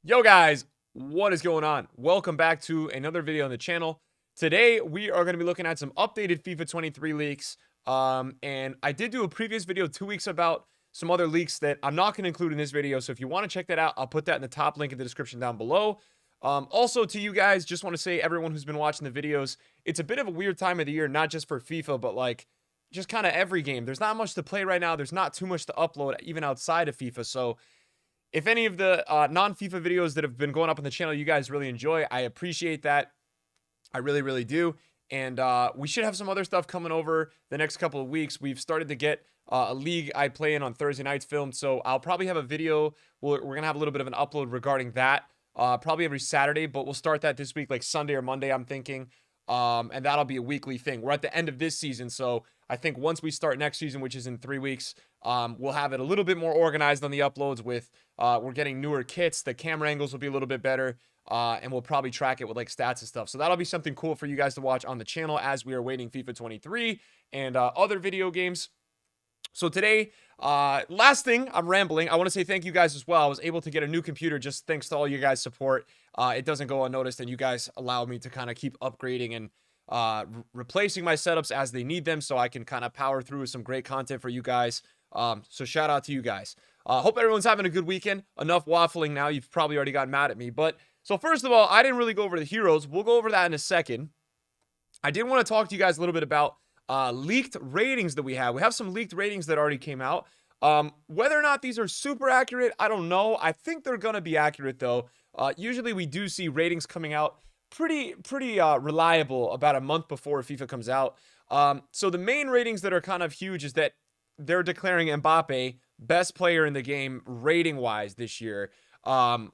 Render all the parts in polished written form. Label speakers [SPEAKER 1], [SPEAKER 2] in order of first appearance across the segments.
[SPEAKER 1] Yo guys, what is going on? Welcome back to another video on the channel. Today we are going to be looking at some updated FIFA 23 leaks. And I did do a previous video 2 weeks about some other leaks that I'm not going to include in this video. So if you want to check that out, I'll put that in the top link in the description down below. Also to you guys, just want to say everyone who's been watching the videos, it's a bit of a weird time of the year, not just for FIFA, but like just kind of every game. There's not much to play right now. There's not too much to upload even outside of FIFA. So if any of the non-FIFA videos that have been going up on the channel you guys really enjoy, I appreciate that. I really, really do. And we should have some other stuff coming over the next couple of weeks. We've started to get a league I play in on Thursday nights filmed, so I'll probably have a video. We're going to have a little bit of an upload regarding that, probably every Saturday, but we'll start that this week, like Sunday or Monday, I'm thinking. And that'll be a weekly thing. We're at the end of this season, so I think once we start next season, which is in 3 weeks, we'll have it a little bit more organized on the uploads with, we're getting newer kits. The camera angles will be a little bit better. And we'll probably track it with like stats and stuff. So that'll be something cool for you guys to watch on the channel as we are waiting FIFA 23 and other video games. So today, last thing, I'm rambling. I want to say thank you guys as well. I was able to get a new computer just thanks to all you guys' support. It doesn't go unnoticed, and you guys allow me to kind of keep upgrading and replacing my setups as they need them, so I can kind of power through some great content for you guys. So shout out to you guys. Hope everyone's having a good weekend. Enough waffling now. You've probably already gotten mad at me. But so first of all, I didn't really go over the heroes. We'll go over that in a second. I did want to talk to you guys a little bit about leaked ratings that we have. We have some leaked ratings that already came out. Whether or not these are super accurate, I don't know. I think they're going to be accurate, though. Usually we do see ratings coming out pretty reliable about a month before FIFA comes out. So the main ratings that are kind of huge is that they're declaring Mbappe best player in the game rating wise this year.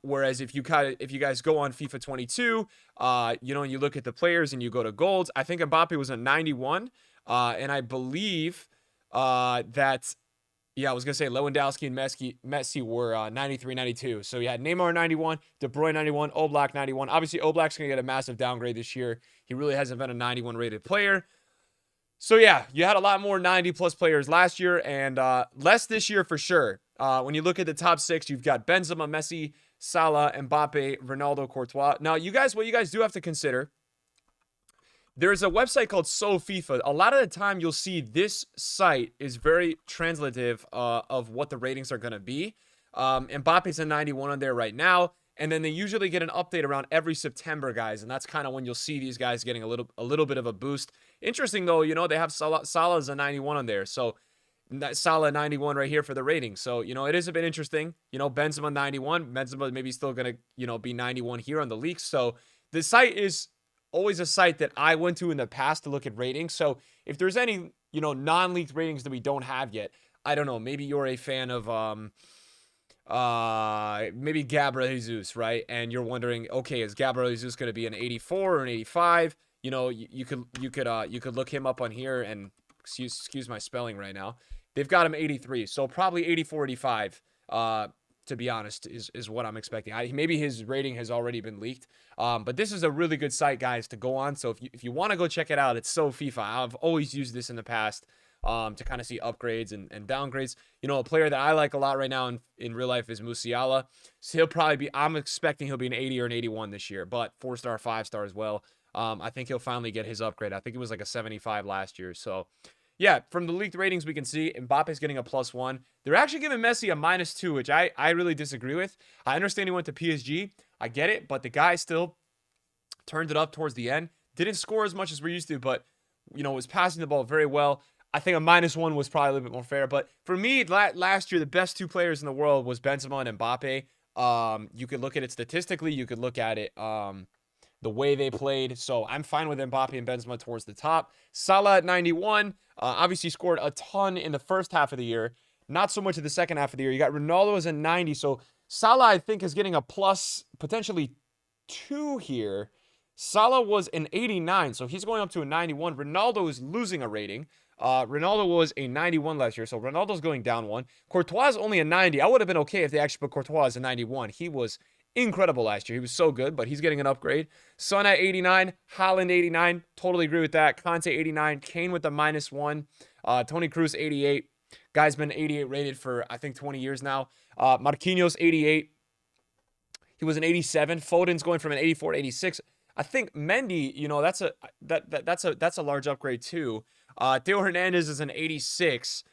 [SPEAKER 1] Whereas if you guys go on FIFA 22, and you look at the players and you go to golds, I think Mbappe was a 91, and I believe that. Yeah, I was going to say Lewandowski and Messi were 93, 92. So you had Neymar 91, De Bruyne 91, Oblak 91. Obviously, Oblak's going to get a massive downgrade this year. He really hasn't been a 91 rated player. So yeah, you had a lot more 90-plus players last year and less this year for sure. When you look at the top six, you've got Benzema, Messi, Salah, Mbappe, Ronaldo, Courtois. Now, what you guys do have to consider, there's a website called FIFA. A lot of the time, you'll see this site is very translative of what the ratings are going to be. Mbappe's a 91 on there right now. And then they usually get an update around every September, guys. And that's kind of when you'll see these guys getting a little bit of a boost. Interesting, though, they have Salah's a 91 on there. So that Salah 91 right here for the rating. So, it is a bit interesting. Benzema 91. Benzema maybe still going to, be 91 here on the leaks. So the site is always a site that I went to in the past to look at ratings. So if there's any, non-leaked ratings that we don't have yet, I don't know. Maybe you're a fan of maybe Gabriel Jesus, right? And you're wondering, okay, is Gabriel Jesus going to be an 84 or an 85? You could look him up on here and excuse my spelling right now. They've got him 83, so probably 84, 85. To be honest, is what I'm expecting. Maybe his rating has already been leaked. But this is a really good site, guys, to go on. So if you want to go check it out, it's FIFA. I've always used this in the past to kind of see upgrades and downgrades. A player that I like a lot right now in real life is Musiala. So I'm expecting he'll be an 80 or an 81 this year, but 4-star, 5-star as well. I think he'll finally get his upgrade. I think it was like a 75 last year. So yeah, from the leaked ratings, we can see Mbappe's getting a +1. They're actually giving Messi a -2, which I really disagree with. I understand he went to PSG. I get it, but the guy still turned it up towards the end. Didn't score as much as we're used to, but, was passing the ball very well. I think a -1 was probably a little bit more fair. But for me, last year, the best two players in the world was Benzema and Mbappe. You could look at it statistically. You could look at it the way they played. So I'm fine with Mbappe and Benzema towards the top. Salah at 91. Obviously scored a ton in the first half of the year. Not so much in the second half of the year. You got Ronaldo as a 90. So Salah, I think, is getting a plus potentially 2 here. Salah was an 89, so he's going up to a 91. Ronaldo is losing a rating. Ronaldo was a 91 last year, so Ronaldo's going down 1. Courtois is only a 90. I would have been okay if they actually put Courtois as a 91. He was incredible last year. He was so good, but he's getting an upgrade. Son at 89, Haaland 89. Totally agree with that. Conte 89, Kane with the -1. Toni Kroos 88. Guy's been 88 rated for, I think, 20 years now. Marquinhos 88. He was an 87. Foden's going from an 84 to 86. I think Mendy, you know, that's a large upgrade too. Theo Hernandez is an 86.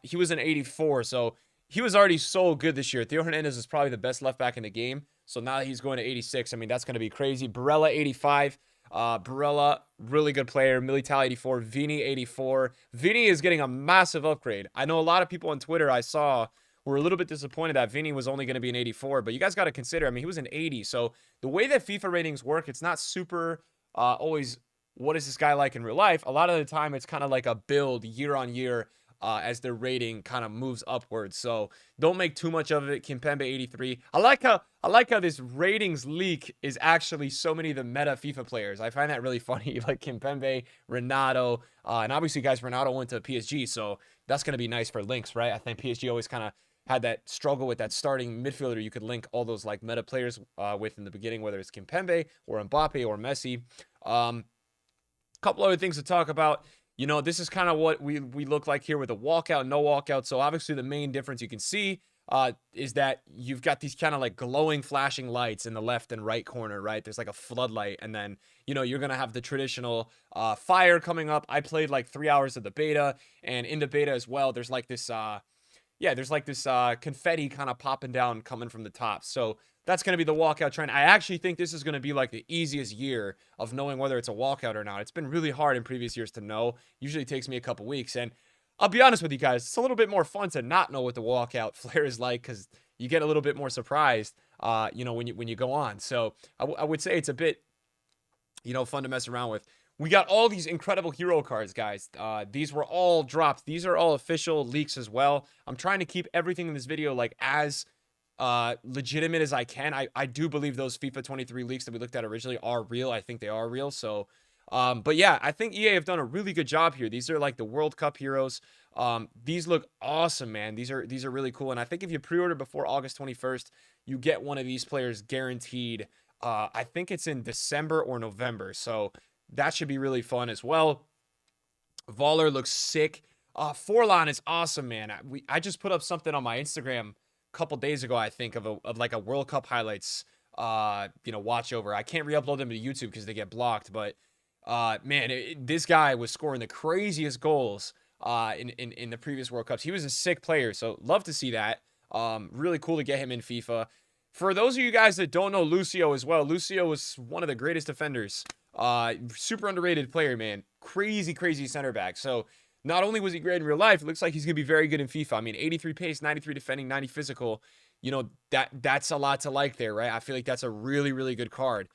[SPEAKER 1] He was an 84, so he was already so good this year. Theo Hernandez is probably the best left back in the game. So now he's going to 86. I mean, that's going to be crazy. Barella 85. Barella, really good player. Militao 84. Vini 84. Vini is getting a massive upgrade. I know a lot of people on Twitter I saw were a little bit disappointed that Vini was only going to be an 84, but you guys got to consider, I mean, he was an 80. So the way that FIFA ratings work, it's not super always what is this guy like in real life. A lot of the time, it's kind of like a build year on year as their rating kind of moves upwards. So don't make too much of it. Kimpembe 83. I like how this ratings leak is actually so many of the meta FIFA players. I find that really funny. Like Kimpembe, Renato, and obviously, guys, Renato went to PSG, so that's going to be nice for links, right? I think PSG always kind of had that struggle with that starting midfielder you could link all those like meta players with in the beginning, whether it's Kimpembe or Mbappe or Messi. Couple other things to talk about. You know, this is kind of what we look like here with a walkout, no walkout. So obviously the main difference you can see is that you've got these kind of like glowing flashing lights in the left and right corner, right? There's like a floodlight, and then, you know, you're going to have the traditional fire coming up. I played like 3 hours of the beta, and in the beta as well, there's like this confetti kind of popping down coming from the top. So that's going to be the walkout trend. I actually think this is going to be like the easiest year of knowing whether it's a walkout or not. It's been really hard in previous years to know. Usually it takes me a couple weeks. And I'll be honest with you guys, it's a little bit more fun to not know what the walkout flare is like, because you get a little bit more surprised, you know, when you go on. So I would say it's a bit, you know, fun to mess around with. We got all these incredible hero cards, guys. These were all dropped. These are all official leaks as well. I'm trying to keep everything in this video like as legitimate as I can. I do believe those FIFA 23 leaks that we looked at originally are real. I think they are real. So, but yeah, I think EA have done a really good job here. These are like the World Cup heroes. These look awesome, man. These are really cool. And I think if you pre-order before August 21st, you get one of these players guaranteed. I think it's in December or November. So that should be really fun as well. Voller looks sick. Forlan is awesome, man. I just put up something on my Instagram couple days ago, I think, of like a World Cup highlights you know, watch over. I can't re-upload them to YouTube because they get blocked, but man, this guy was scoring the craziest goals in the previous World Cups. He was a sick player, so love to see that. Really cool to get him in FIFA. For those of you guys that don't know Lucio as well, Lucio was one of the greatest defenders. Super underrated player, man. Crazy center back. So not only was he great in real life, it looks like he's going to be very good in FIFA. I mean, 83 pace, 93 defending, 90 physical. You know, that's a lot to like there, right? I feel like that's a really good card.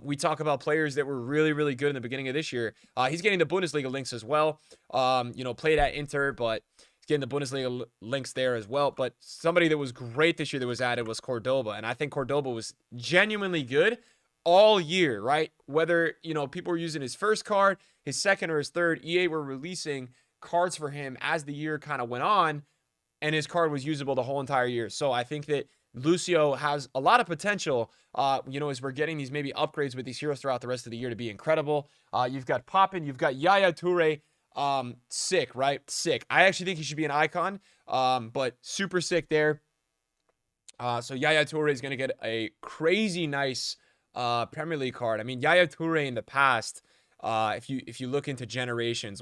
[SPEAKER 1] We talk about players that were really good in the beginning of this year. He's getting the Bundesliga links as well. You know, played at Inter, but he's getting the Bundesliga links there as well. But somebody that was great this year that was added was Cordoba. And I think Cordoba was genuinely good all year, right? Whether, you know, people were using his first card, his second, or his third, EA were releasing cards for him as the year kind of went on, and his card was usable the whole entire year. So I think that Lucio has a lot of potential, you know, as we're getting these maybe upgrades with these heroes throughout the rest of the year to be incredible. You've got Poppin, you've got Yaya Toure, sick, right? Sick. I actually think he should be an icon, but super sick there. So Yaya Toure is going to get a crazy nice Premier League card. I mean, Yaya Toure in the past, if you look into generations,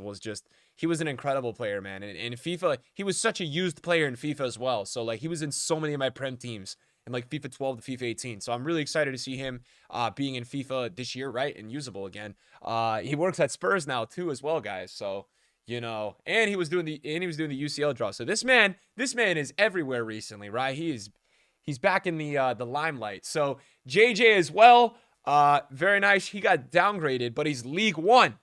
[SPEAKER 1] he was an incredible player, man. And in FIFA, he was such a used player in FIFA as well. So like he was in so many of my Prem teams in like FIFA 12 to FIFA 18. So I'm really excited to see him being in FIFA this year, right? And usable again. He works at Spurs now too as well, guys. So, you know, and he was doing the UCL draw. So this man is everywhere recently, right? He's back in the limelight. So JJ as well, very nice. He got downgraded, but he's League One.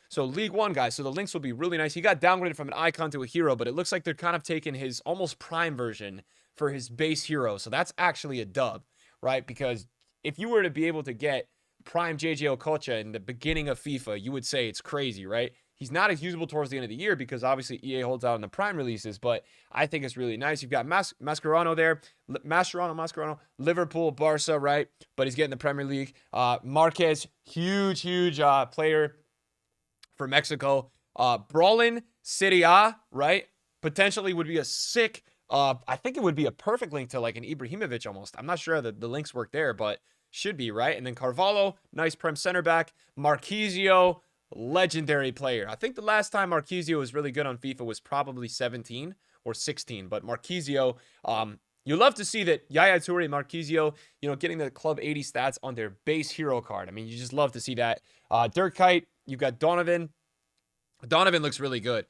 [SPEAKER 1] So League One, guys. So the links will be really nice. He got downgraded from an icon to a hero, but it looks like they're kind of taking his almost prime version for his base hero. So that's actually a dub, right? Because if you were to be able to get prime JJ Okocha in the beginning of FIFA, you would say it's crazy, right? He's not as usable towards the end of the year because obviously EA holds out on the prime releases, but I think it's really nice. You've got Mascherano there, Mascherano, Liverpool, Barca, right? But he's getting the Premier League. Marquez, huge player for Mexico. Brolin, Serie A, right? Potentially would be a sick I think it would be a perfect link to like an Ibrahimovic almost. I'm not sure that the links work there, but should be, right? And then Carvalho, nice prem center back. Marquisio, legendary player. I think the last time Marquisio was really good on FIFA was probably 17 or 16, but Marquisio, you love to see that Yaya Toure and Marquisio, getting the club 80 stats on their base hero card. I mean, you just love to see that. Dirk Kuyt, you've got Donovan. Donovan looks really good.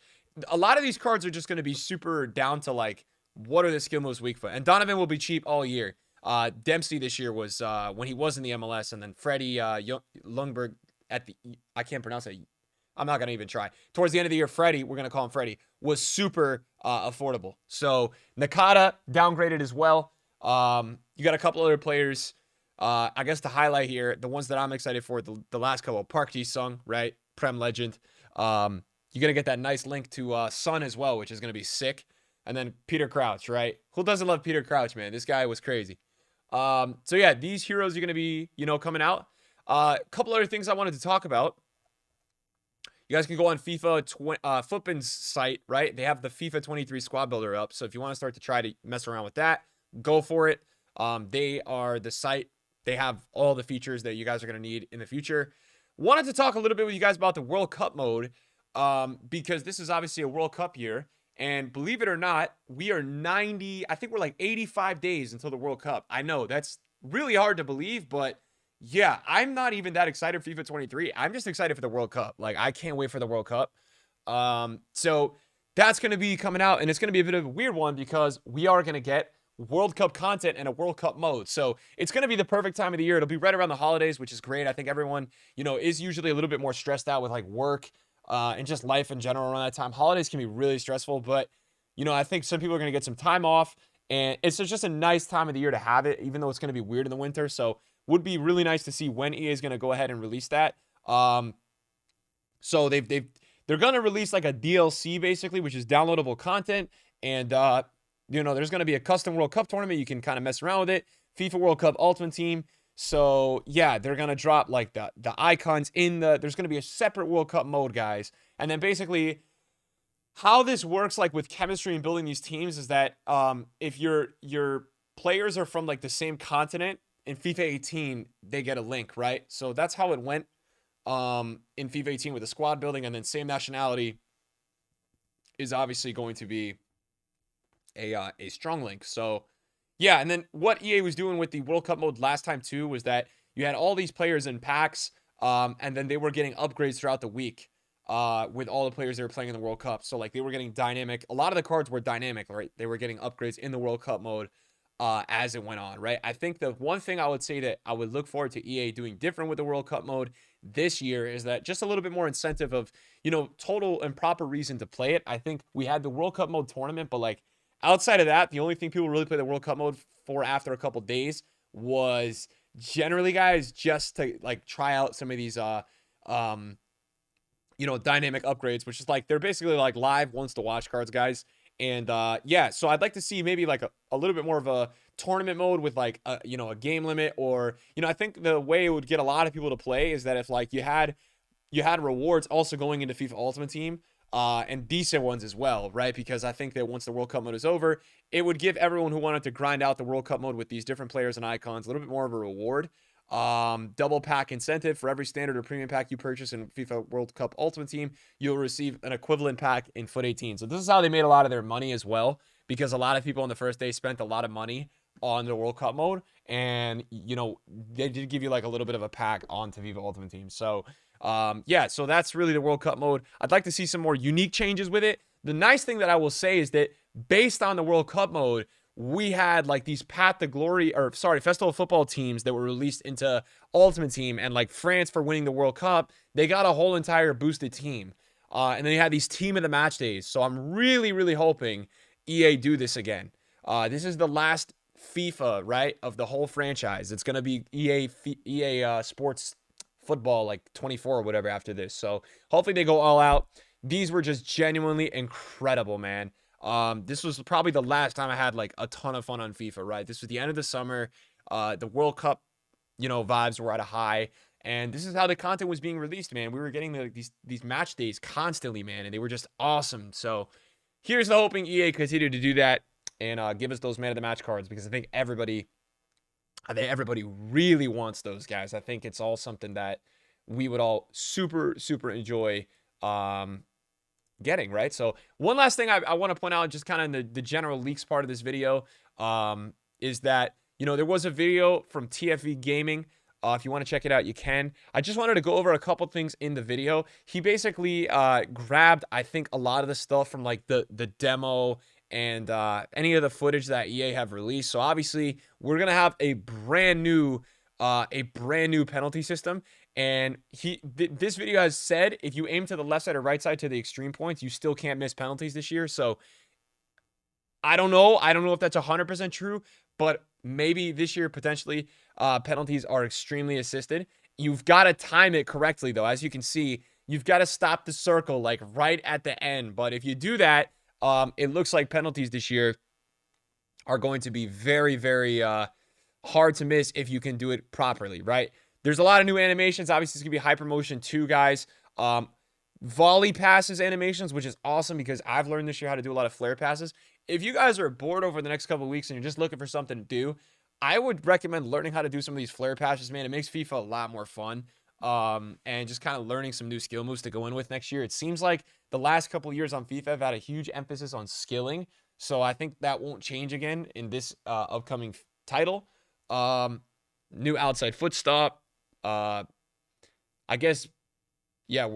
[SPEAKER 1] A lot of these cards are just going to be super down to like, what are the skill moves weak for? And Donovan will be cheap all year. Dempsey this year was when he was in the MLS, and then Freddie Lundberg at the, I can't pronounce it. I'm not gonna even try. Towards the end of the year, Freddie, we're gonna call him Freddie, was super affordable. So Nakata downgraded as well. You got a couple other players. I guess to highlight here, the ones that I'm excited for, the last couple, Park Ji-sung, right, Prem legend. You're gonna get that nice link to Sun as well, which is gonna be sick. And then Peter Crouch, right? Who doesn't love Peter Crouch, man? This guy was crazy. So yeah, these heroes are gonna be, coming out. A couple other things I wanted to talk about. You guys can go on Footbin's site, right? They have the FIFA 23 squad builder up. So if you want to start to try to mess around with that, go for it. They are the site. They have all the features that you guys are going to need in the future. Wanted to talk a little bit with you guys about the World Cup mode, because this is obviously a World Cup year. And believe it or not, we are I think we're like 85 days until the World Cup. I know that's really hard to believe, but yeah, I'm not even that excited for FIFA 23. I'm just excited for the World Cup. Like, I can't wait for the World Cup. So that's going to be coming out, and it's going to be a bit of a weird one because we are going to get World Cup content and a World Cup mode. So it's going to be the perfect time of the year. It'll be right around the holidays, which is great. I think everyone, is usually a little bit more stressed out with like work, and just life in general around that time. Holidays can be really stressful, but, I think some people are going to get some time off, and it's just a nice time of the year to have it, even though it's going to be weird in the winter. So would be really nice to see when EA is going to go ahead and release that. So they're going to release like a DLC basically, which is downloadable content. And, there's going to be a custom World Cup tournament. You can kind of mess around with it. FIFA World Cup Ultimate Team. So yeah, they're going to drop like the icons there's going to be a separate World Cup mode, guys. And then basically how this works like with chemistry and building these teams is that, if your players are from like the same continent, in FIFA 18, they get a link, right? So that's how it went in FIFA 18 with the squad building, and then same nationality is obviously going to be a strong link. So yeah, and then what EA was doing with the World Cup mode last time too was that you had all these players in packs, and then they were getting upgrades throughout the week with all the players they were playing in the World Cup. So like they were getting dynamic. A lot of the cards were dynamic, right? They were getting upgrades in the World Cup mode as it went on, right? I think the one thing I would say that I would look forward to EA doing different with the World Cup mode this year is that just a little bit more incentive of, total and proper reason to play it. I think we had the World Cup mode tournament, but like outside of that, the only thing people really play the World Cup mode for after a couple days was generally, guys, just to like try out some of these dynamic upgrades, which is like they're basically like live wants to watch cards, guys. And yeah, so I'd like to see maybe like a little bit more of a tournament mode with like a game limit, or I think the way it would get a lot of people to play is that if like you had rewards also going into FIFA Ultimate Team, and decent ones as well, right? Because I think that once the World Cup mode is over, it would give everyone who wanted to grind out the World Cup mode with these different players and icons a little bit more of a reward. Double pack incentive for every standard or premium pack you purchase in FIFA World Cup Ultimate Team, you'll receive an equivalent pack in Foot 18. So this is how they made a lot of their money as well, because a lot of people on the first day spent a lot of money on the World Cup mode, and they did give you like a little bit of a pack onto FIFA Ultimate Team. So yeah, so that's really the World Cup mode. I'd like to see some more unique changes with it. The nice thing that I will say is that based on the World Cup mode, we had like these Festival of Football teams that were released into Ultimate Team, and like France for winning the World Cup, they got a whole entire boosted team. And then you had these team of the match days. So I'm really, really hoping EA do this again. This is the last FIFA, right, of the whole franchise. It's going to be EA Sports Football like 24 or whatever after this. So hopefully they go all out. These were just genuinely incredible, man. This was probably the last time I had like a ton of fun on FIFA, right? This was the end of the summer. The World Cup, vibes were at a high, and this is how the content was being released, man. We were getting these match days constantly, man, and they were just awesome. So here's the hoping EA continue to do that. and give us those man of the match cards, because I think everybody really wants those guys. I think it's all something that we would all super enjoy getting, right? So one last thing I want to point out, just kind of in the general leaks part of this video, is that, there was a video from TFV Gaming. If you want to check it out, you can. I just wanted to go over a couple things in the video. He basically grabbed, I think, a lot of the stuff from like the demo and any of the footage that EA have released. So obviously we're gonna have a brand new penalty system. And this video has said if you aim to the left side or right side to the extreme points, you still can't miss penalties this year. So I don't know if that's 100% true, but maybe this year potentially penalties are extremely assisted. You've got to time it correctly, though. As you can see, you've got to stop the circle like right at the end. But if you do that, it looks like penalties this year are going to be very hard to miss if you can do it properly, right? There's a lot of new animations. Obviously, it's going to be hyper motion 2, guys. Volley passes animations, which is awesome because I've learned this year how to do a lot of flare passes. If you guys are bored over the next couple of weeks and you're just looking for something to do, I would recommend learning how to do some of these flare passes, man. It makes FIFA a lot more fun. And just kind of learning some new skill moves to go in with next year. It seems like the last couple of years on FIFA have had a huge emphasis on skilling. So I think that won't change again in this upcoming title. New outside foot stop. I guess, yeah,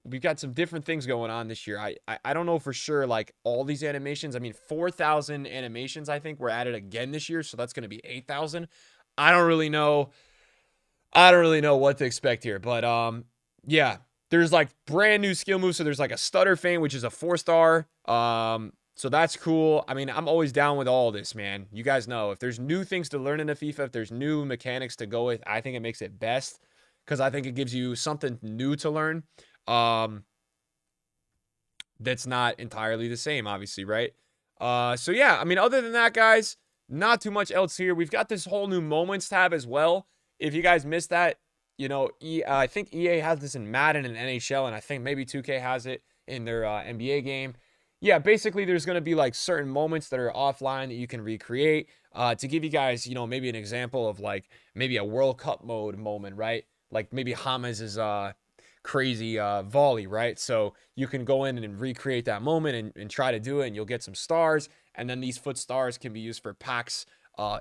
[SPEAKER 1] we've got some different things going on this year. I don't know for sure, like, all these animations. I mean, 4,000 animations, I think, were added again this year, so that's going to be 8,000. I don't really know what to expect here, but yeah, there's like brand new skill moves. So there's like a stutter feint, which is a 4-star. So that's cool. I mean, I'm always down with all this, man. You guys know, if there's new things to learn in the FIFA, if there's new mechanics to go with, I think it makes it best, because I think it gives you something new to learn. That's not entirely the same, obviously, right? So yeah, I mean, other than that, guys, not too much else here. We've got this whole new moments tab as well. If you guys missed that, I think EA has this in Madden and NHL, and I think maybe 2K has it in their NBA game. Yeah, basically there's going to be like certain moments that are offline that you can recreate. To give you guys, maybe an example of like maybe a World Cup mode moment, right? Like maybe James' crazy volley, right? So you can go in and recreate that moment and try to do it, and you'll get some stars. And then these foot stars can be used for packs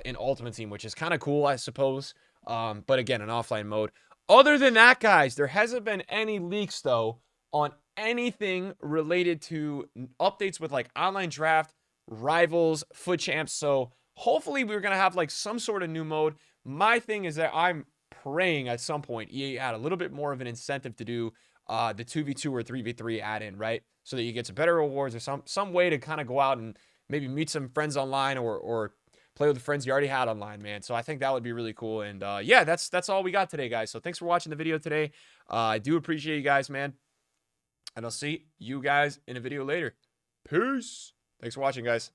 [SPEAKER 1] in Ultimate Team, which is kind of cool, I suppose. But again, an offline mode. Other than that, guys, there hasn't been any leaks, though, on anything related to updates with like online draft, rivals, foot champs. So hopefully we're going to have like some sort of new mode. My thing is that I'm praying at some point EA add a little bit more of an incentive to do the 2v2 or 3v3 add-in, right? So that you get some better rewards or some way to kind of go out and maybe meet some friends online or play with the friends you already had online, man. So I think that would be really cool. And yeah, that's all we got today, guys. So thanks for watching the video today. I do appreciate you guys, man. And I'll see you guys in a video later. Peace. Thanks for watching, guys.